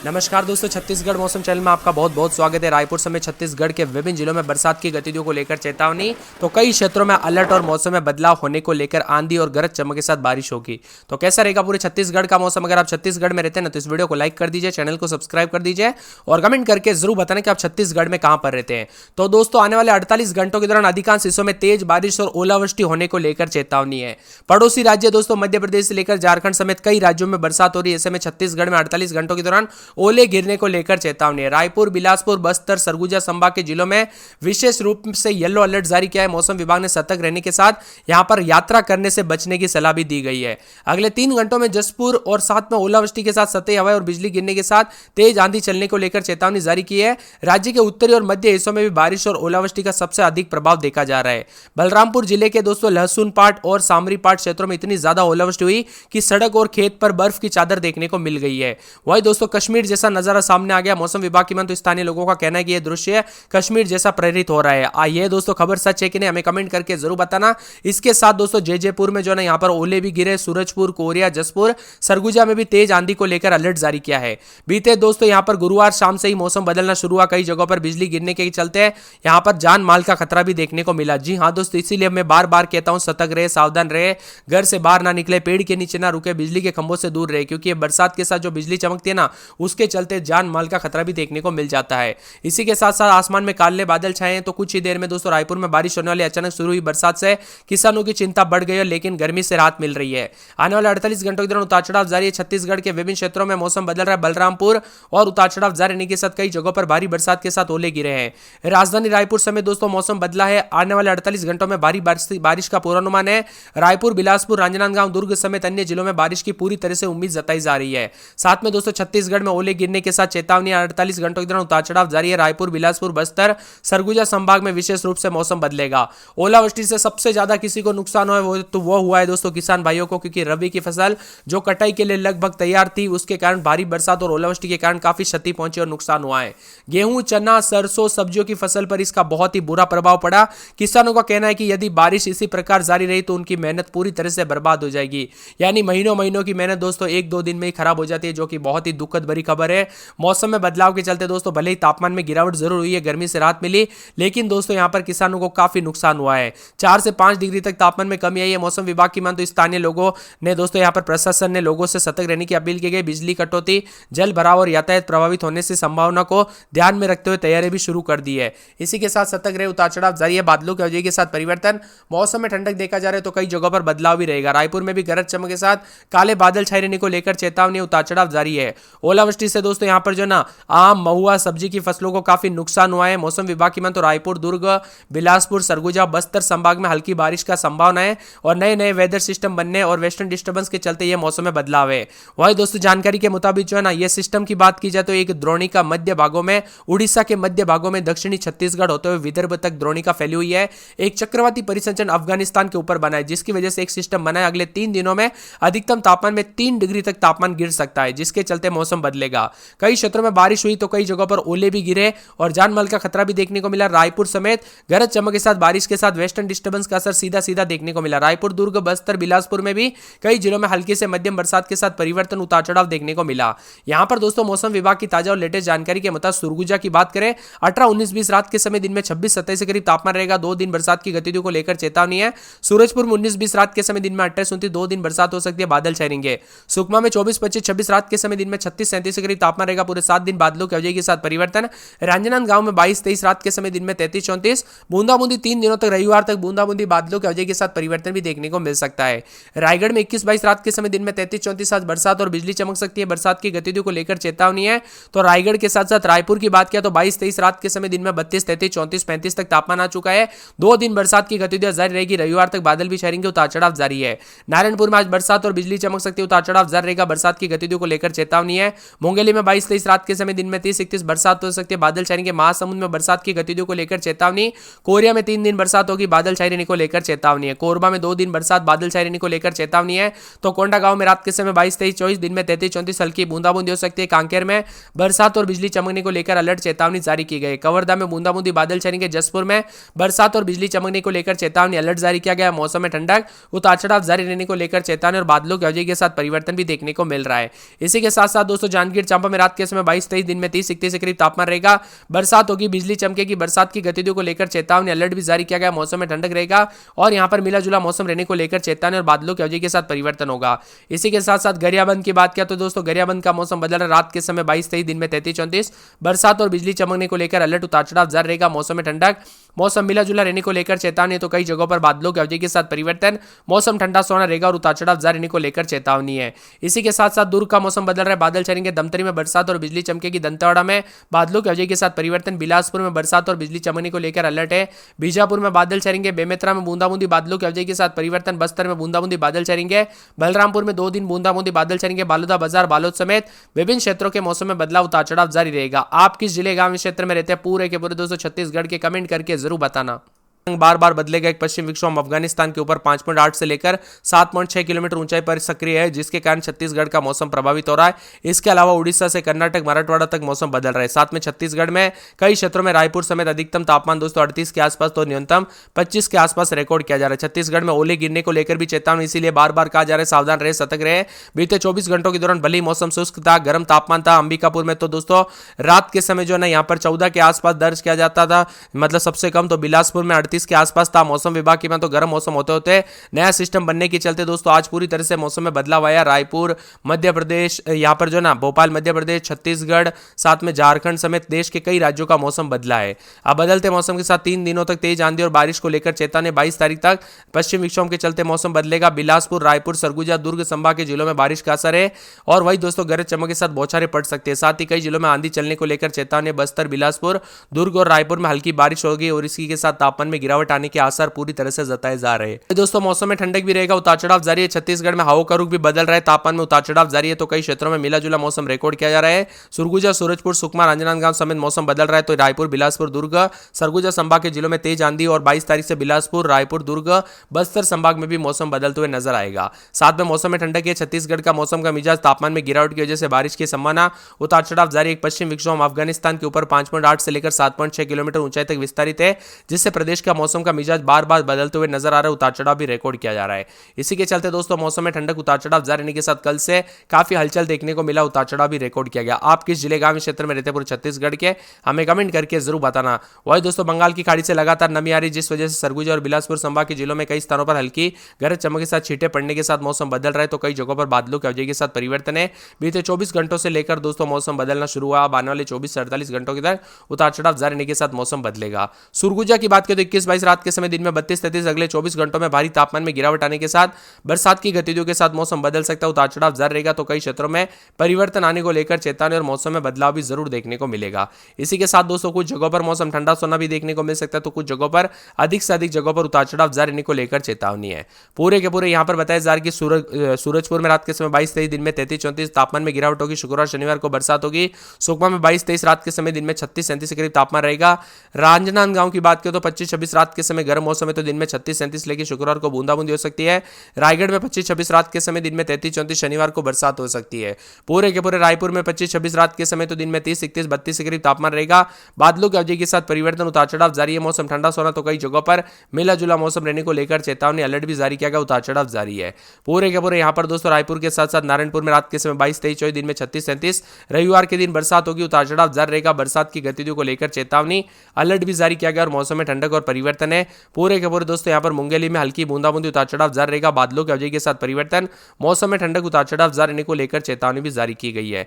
नमस्कार दोस्तों, छत्तीसगढ़ मौसम चैनल में आपका बहुत बहुत स्वागत है। रायपुर समेत छत्तीसगढ़ के विभिन्न जिलों में बरसात की गतिविधियों को लेकर चेतावनी। तो कई क्षेत्रों में अलर्ट और मौसम में बदलाव होने को लेकर आंधी और गरज चमक के साथ बारिश होगी। तो कैसा रहेगा पूरे छत्तीसगढ़ का मौसम? अगर आप छत्तीसगढ़ में रहते हैं ना तो इस वीडियो को लाइक कर दीजिए, चैनल को सब्सक्राइब कर दीजिए और कमेंट करके जरूर बताना कि आप छत्तीसगढ़ में कहां पर रहते हैं। तो दोस्तों, आने वाले 48 घंटों के दौरान अधिकांश हिस्सों में तेज बारिश और ओलावृष्टि होने को लेकर चेतावनी है। पड़ोसी राज्य दोस्तों मध्य प्रदेश से लेकर झारखंड समेत कई राज्यों में बरसात हो रही है। ऐसे में छत्तीसगढ़ में 48 घंटों के दौरान ओले गिरने को लेकर चेतावनी है। रायपुर, बिलासपुर, बस्तर, सरगुजा संभाग के जिलों में विशेष रूप से येलो अलर्ट जारी किया है। मौसम विभाग ने सतर्क रहने के साथ यहां पर यात्रा करने से बचने की सलाह भी दी गई है। अगले 3 घंटों में जसपुर और साथ में ओलावृष्टि के साथ सतही हवाएं और बिजली गिरने के साथ तेज आंधी चलने को लेकर चेतावनी जारी की है। राज्य के उत्तरी और मध्य हिस्सों में भी बारिश और ओलावृष्टि का सबसे अधिक प्रभाव देखा जा रहा है। बलरामपुर जिले के दोस्तों लहसुन पाट और सामरी पाट क्षेत्रों में इतनी ज्यादा ओलावृष्टि हुई कि सड़क और खेत पर बर्फ की चादर देखने को मिल गई है। वही दोस्तों कश्मीर जैसा नजारा सामने आ गया। मौसम विभाग की तो स्थानीय लोगों का कहना है कि यह दृश्य कश्मीर जैसा प्रेरित हो रहा है। आइए दोस्तों, खबर सच है कि नहीं हमें कमेंट करके जरूर बताना। इसके साथ दोस्तों जयपुर में जो है यहाँ पर ओले भी गिरे। सूरजपुर, कोरिया, जसपुर, सरगुजा में भी तेज आंधी को लेकर अलर्ट जारी किया है। बीते दोस्तों यहाँ पर गुरुवार शाम से ही मौसम बदलना शुरू हुआ। कई जगहों पर बिजली गिरने के चलते यहाँ पर जान माल का खतरा भी देखने को मिला। जी हाँ दोस्तों, इसीलिए मैं बार बार कहता हूं सतर्क रहे, सावधान रहे, घर से बाहर ना निकले, पेड़ के नीचे ना रुके, बिजली के खंभों से दूर रहे, क्योंकि बरसात के साथ जो बिजली चमकती है ना उसके चलते जान माल का खतरा भी देखने को मिल जाता है। इसी के साथ साथ आसमान में काले बादल छाए हैं। तो कुछ ही देर में दोस्तों रायपुर में बारिश होने वाली। अचानक शुरू हुई बरसात से किसानों की चिंता बढ़ गई है, लेकिन गर्मी से राहत मिल रही है। आने वाले 48 घंटों के दौरान उतार चढ़ाव जारी है। छत्तीसगढ़ के विभिन्न क्षेत्रों में मौसम बदल रहा है। बलरामपुर और उतार चढ़ाव जारी रहने के साथ कई जगहों पर भारी बरसात के साथ ओले गिरे हैं। राजधानी रायपुर समेत दोस्तों मौसम बदला है। आने वाले 48 घंटों में भारी बारिश का पूर्वानुमान है। रायपुर, बिलासपुर, राजनांदगांव, दुर्ग समेत अन्य जिलों में बारिश की पूरी तरह से उम्मीद जताई जा रही है। साथ में दोस्तों छत्तीसगढ़ में ओले गिरने के साथ चेतावनी। 48 घंटों के दौरान उतार चढ़ाव जारी है। रायपुर, बिलासपुर, बस्तर, सरगुजा संभाग में विशेष रूप से मौसम बदलेगा। ओलावृष्टि से सबसे ज्यादा किसी को नुकसान वो हुआ है दोस्तों किसान भाइयों को, क्योंकि रबी की फसल जो कटाई के लिए लगभग तैयार थी उसके कारण भारी बरसात और ओलावृष्टि के कारण काफी क्षति पहुंची और नुकसान हुआ है। गेहूं, चना, सरसों, सब्जियों की फसल पर इसका बहुत ही बुरा प्रभाव पड़ा। किसानों का कहना है कि यदि बारिश इसी प्रकार जारी रही तो उनकी मेहनत पूरी तरह से बर्बाद हो जाएगी। यानी महीनों महीनों की मेहनत दोस्तों 1-2 दिन में ही खराब हो जाती है, जो कि बहुत ही दुखद भरी खबर है। मौसम में बदलाव के चलते दोस्तों भले ही तापमान में गिरावट जरूर हुई है, गर्मी से राहत मिली, लेकिन दोस्तों यहां पर किसानों को काफी नुकसान हुआ है। 4 से 5 डिग्री तक तापमान में कमी आई है। मौसम विभाग की मान तो स्थानीय लोगों ने दोस्तों यहां पर प्रशासन ने लोगों से सतर्क रहने की अपील की गई। बिजली कटौती, जल भराव और यातायात प्रभावित होने से संभावना को ध्यान में रखते हुए तैयारी भी शुरू कर दी है। इसी के साथ सतर्क रहे, उतार चढ़ाव जारी है। बादलों की वजह के साथ परिवर्तन, मौसम में ठंडक देखा जा रहा है तो कई जगहों पर बदलाव भी रहेगा। रायपुर में भी गरज चमक के साथ काले बादल छाए रहने को लेकर चेतावनी, उतार चढ़ाव जारी है। ओलावृष्टि से दोस्तों यहां पर जो ना आम, महुआ, सब्जी की फसलों को काफी नुकसान हुआ है। मौसम विभाग की मान तो रायपुर, दुर्ग, बिलासपुर, सरगुजा, बस्तर संभाग में हल्की बारिश का संभावना है और नए नए वेदर सिस्टम बनने और वेस्टर्न डिस्टर्बेंस के चलते यह मौसम में बदलाव है। वही दोस्तों जानकारी के मुताबिक जो है ना यह सिस्टम की बात की जाए तो एक द्रोणिका मध्य भागों में, उड़ीसा के मध्य भागों में, दक्षिणी छत्तीसगढ़ होते हुए विदर्भ तक द्रोणिका फैली हुई है। एक चक्रवाती परिसंचरण अफगानिस्तान के ऊपर बना है, जिसकी वजह से एक सिस्टम बना है। अगले 3 दिनों में अधिकतम तापमान में 3 डिग्री तक तापमान गिर सकता है, जिसके चलते मौसम बदलेगा। कई क्षेत्रों में बारिश हुई तो कई जगहों पर ओले भी गिरे और जानमाल का खतरा भी देखने को मिला। रायपुर समेत गरज चमक के साथ बारिश के साथ वेस्टर्न डिस्टर्बेंस का असर सीधा सीधा देखने को मिला। रायपुर, दुर्ग, बस्तर, बिलासपुर में भी कई जिलों में हल्की से मध्यम बरसात के साथ परिवर्तन, उतार चढ़ाव देखने को मिला। यहां पर दोस्तों मौसम विभाग की ताजा और लेटेस्ट जानकारी के मुताबिक सरगुजा की बात करें 18, 19, 20 रात के समय दिन में 26, 27 के करीब तापमान रहेगा। 2 दिन बरसात की गतिविधियों को लेकर चेतावनी है। सूरजपुर में 19, 20 रात के समय दिन में 28, 29, 2 दिन बरसात हो सकती है, बादल छाएंगे। सुकमा में 24, 25, 26 रात के समय दिन में 36, 37 के करीब तापमान रहेगा। पूरे 7 दिन बादलों की वजह के साथ परिवर्तन। राजनांदगांव में 22, 23 रात के समय दिन में 33, 34, बूंदाबूंदी 3 दिनों तक, रविवार तक बूंदाबूंदी बादलों की वजह के साथ परिवर्तन भी देखने को मिल सकता है। रायगढ़ में 21, 22 रात के समय दिन में 33, 34 आज बरसात और बिजली चमक सकती है। बरसात की गतिविधियों को लेकर चेतावनी है। तो रायगढ़ के साथ साथ रायपुर की बात किया तो 22, 23 रात के समय दिन में 32, 33, 34, 35 तक तापमान आ चुका है। 2 दिन बरसात की गतिविधियां जारी रहेगी। रविवार तक बादल भी छाएंगे, उतार चढ़ाव जारी है। नारायणपुर में आज बरसात और बिजली चमक सकती है, उतार चढ़ाव जारी रहेगा। बरसात की गतिविधियों को लेकर चेतावनी है। मुंगेली में 22, 23 रात के समय दिन में 30, 31 बरसात हो सकती है, बादल छाएंगे। महासमुंद में बरसात की गतिविधियों को लेकर चेतावनी। कोरिया में 3 दिन बरसात होगी, बादल छाए रहने को लेकर चेतावनी है। कोरबा में 2 दिन बरसात, बादल छाए रहने को लेकर चेतावनी है। तो कोंडागांव में रात के समय 22, 23, 24 दिन में 33, 34 हल्की बूंदाबूंदी हो सकती है। कांकेर में बरसात और बिजली चमकने को लेकर अलर्ट चेतावनी जारी की गई। कवर्धा में बूंदाबूंदी बादल छाएंगे। जसपुर में बरसात और बिजली चमकने को लेकर चेतावनी, अलर्ट जारी किया गया। मौसम में ठंडक, उतार चढ़ाव जारी रहने को लेकर चेतावनी और बादलों की वजह के साथ परिवर्तन भी देखने को मिल रहा है। इसी के साथ साथ दोस्तों जानकारी जांजगीर चांपा में रात के समय 22-23, दिन में 30-31 के करीब तापमान रहेगा। बरसात होगी, बिजली चमकेगी, बरसात की गतिविधियों को लेकर चेतावनी, अलर्ट भी जारी किया गया। मौसम में ठंडक रहेगा और यहाँ पर मिला जुला मौसम रहने को लेकर चेतावनी और बादलों की अवधि के साथ परिवर्तन होगा। इसी के साथ साथ गरियाबंद की बात किया तो दोस्तों गरियाबंद का मौसम बदल रहा है। रात के समय 22-23, दिन में 33-34, बरसात और बिजली चमकने को लेकर अलर्ट, उतार चढ़ाव जारी रहेगा। मौसम में ठंडक, मौसम मिला जुला रहने को लेकर चेतावनी, तो कई जगहों पर बादलों की अवधि के साथ परिवर्तन, मौसम ठंडा सोना रहेगा और उतार चढ़ाव जारी रहने को लेकर चेतावनी है। इसी के साथ साथ दुर्ग का मौसम बदल रहा है, बादल छाएंगे, दमतरी में बरसात और बिजली चमकेगी, दंतेवाड़ा में बादलों की अवधि के साथ परिवर्तन, बिलासपुर में बरसात और बिजली चमकने को लेकर अलर्ट है। बीजापुर में बादल छाएंगे, बेमेतरा में बूंदाबूंदी, बादलों की अवधि के साथ परिवर्तन, बस्तर में बूंदाबूंदी बादल छाएंगे, बलरामपुर में 2 दिन बूंदाबूंदी बादल छाएंगे, बालोदा बाजार, बालोद समेत विभिन्न क्षेत्रों के मौसम में बदलाव, उतार चढ़ाव जारी रहेगा। आप किस जिले गांव क्षेत्र में रहते हैं पूरे के पूरे दोस्तों छत्तीसगढ़ के, कमेंट करके जरूर बताना। बार बार बदलेगा। एक पश्चिम विक्षोभ अफगानिस्तान के ऊपर 5.8 से लेकर 7.6 किलोमीटर ऊंचाई पर सक्रिय है, जिसके कारण छत्तीसगढ़ का मौसम प्रभावित हो रहा है। इसके अलावा उड़ीसा से कर्नाटक, मराठवाड़ा तक मौसम बदल रहा है। साथ में छत्तीसगढ़ में कई क्षेत्रों में रायपुर समेत अधिकतम तापमान दोस्तों 38 के आसपास तो न्यूनतम 25 के आसपास रिकॉर्ड किया जा रहा है। छत्तीसगढ़ में ओले गिरने को लेकर भी चेतावनी, इसीलिए बार बार कहा जा रहा है सावधान रहे, सतर्क रहे। बीते 24 घंटों के दौरान भले ही मौसम शुष्क था, गर्म तापमान था। अंबिकापुर में तो दोस्तों रात के समय जो है ना यहाँ पर 14 के आसपास दर्ज किया जाता था, मतलब सबसे कम। तो बिलासपुर में 38 के आसपास था। मौसम विभाग के में तो गर्म मौसम होते होते नया सिस्टम बनने के चलते दोस्तों आज पूरी तरह से मौसम में बदलाव आया। रायपुर मध्य प्रदेश, यहाँ पर जो ना भोपाल मध्य प्रदेश, छत्तीसगढ़, साथ में झारखंड समेत देश के कई राज्यों का मौसम बदला है। अब बदलते मौसम के साथ 3 दिनों तक तेज आंधी और बारिश को लेकर चेतावनी। 22 तारीख तक पश्चिम विक्षोभ के चलते मौसम बदलेगा। बिलासपुर, रायपुर, सरगुजा, दुर्ग संभाग के जिलों में बारिश का असर है और वही दोस्तों गरज चमक के साथ बौछारें पड़ सकती है। साथ ही कई जिलों में आंधी चलने को लेकर चेतावनी। बस्तर, बिलासपुर, दुर्ग और रायपुर में हल्की बारिश होगी और इसी के साथ तापमान में गिरावट आने के आसार पूरी तरह से जताए जा रहे हैं। दोस्तों मौसम में ठंडक भी रहेगा, उतार चढ़ाव जारी है। छत्तीसगढ़ में हवा का रुख भी बदल रहा है, तापमान में उतार चढ़ाव जारी है। तो कई क्षेत्रों में मिला जुला मौसम रिकॉर्ड किया जा रहा है। सुरगुजा, सूरजपुर, सुकमा, राजनांदगांव समेत मौसम बदल रहा है। तो रायपुर, बिलासपुर, दुर्ग, सरगुजा संभाग के जिलों में तेज आंधी और 22 तारीख से बिलासपुर, रायपुर, दुर्ग, बस्तर संभाग में भी मौसम बदलते हुए नजर आएगा। साथ में मौसम में ठंडक है। छत्तीसगढ़ का मौसम का मिजाज, तापमान में गिरावट की वजह से बारिश की संभावना, उतार चढ़ाव जारी। एक पश्चिम विक्षोभ अफगानिस्तान के ऊपर 5.8 से लेकर 7.6 किलोमीटर ऊंचाई तक विस्तारित है, जिससे प्रदेश का मौसम का मिजाज बार बार बदलते हुए नजर आ रहा है। उतार चढ़ाव भी रिकॉर्ड किया जा रहा है। इसी के चलते दोस्तों मौसम में ठंडक, उतार चढ़ाव जारी रहने के साथ कल से काफी हलचल देखने को मिला, उतार चढ़ाव भी रिकॉर्ड किया गया। आप किस जिले गांव क्षेत्र में रहते हैं पूरे छत्तीसगढ़ के, हमें कमेंट करके जरूर बताना। वही दोस्तों बंगाल की खाड़ी से लगातार नमी आ रही, जिस वजह से सरगुजा और बिलासपुर संभाग के जिलों में कई स्थानों पर हल्की गरज चमक के साथ छींटे पड़ने के साथ मौसम बदल रहा है। तो कई जगहों पर बादलों की अवधि के साथ परिवर्तन है। बीते 24 घंटों से लेकर दोस्तों मौसम बदलना शुरू हुआ। अब आने वाले 24 से 48 घंटों के अंदर उतार चढ़ाव जारी रहने के साथ मौसम बदलेगा। सुरगुजा की बात करें तो 21-22 रात के समय, दिन में 32-33, अगले 24 घंटों में भारी तापमान में गिरावट आने के साथ बरसात की गतिविधियों के साथ मौसम बदल सकता है, उतार चढ़ाव जारी रहेगा। तो कई क्षेत्रों में परिवर्तन आने को लेकर चेतावनी और मौसम में बदलाव भी जरूर देखने को मिलेगा। इसी के साथ दोस्तों कुछ जगहों पर मौसम ठंडा सोना भी देखने को मिल सकता है, तो कुछ जगहों पर अधिक से अधिक जगहों पर उतार चढ़ाव जारी रहने को लेकर चेतावनी है। पूरे के पूरे यहाँ पर बताया जा रहा है कि सूरजपुर में रात के समय 22-23, दिन में 33-34, तापमान में गिरावट होगी। शुक्रवार शनिवार को बरसात होगी। सुकमा में 22-23 रात के समय, दिन में 36-37 के करीब तापमान रहेगा। राजनांदगांव की बात करें तो 25-26 रात के समय गर्म मौसम है, तो दिन में 36-37 लेकर शुक्रवार को बूंदाबूंदी हो सकती है। रायगढ़ में 25-26 रात के समय, दिन में 33-34, शनिवार को बरसात हो सकती है। पूरे के पूरे रायपुर में 25-26 रात के समय, तो दिन में 30-31, 32 के करीब तापमान रहेगा। बादलों की अवधि के साथ परिवर्तन, उतार चढ़ाव जारी है। मौसम ठंडा सोना, तो कई जगहों पर मिला जुला मौसम रहने को लेकर चेतावनी, अलर्ट भी जारी किया गया, उतार चढ़ाव जारी है। पूरे के पूरे यहाँ पर दोस्तों रायपुर के साथ साथ नारायणपुर में रात के समय 22-23, दिन में 36-37, रविवार के दिन बरसात होगी, उतार चढ़ाव जारी रहेगा। बरसात की गतिविधियों को लेकर चेतावनी, अलर्ट भी जारी किया गया और मौसम में ठंडक और परिवर्तन है। पूरे के पूरे दोस्तों यहाँ पर मुंगेली में हल्की बूंदाबूंदी, उतार चढ़ाव जारी रहेगा। बादलों की अवधि के साथ परिवर्तन, मौसम में ठंडक, उतार चढ़ाव जारी रहने को लेकर चेतावनी भी जारी की गई है।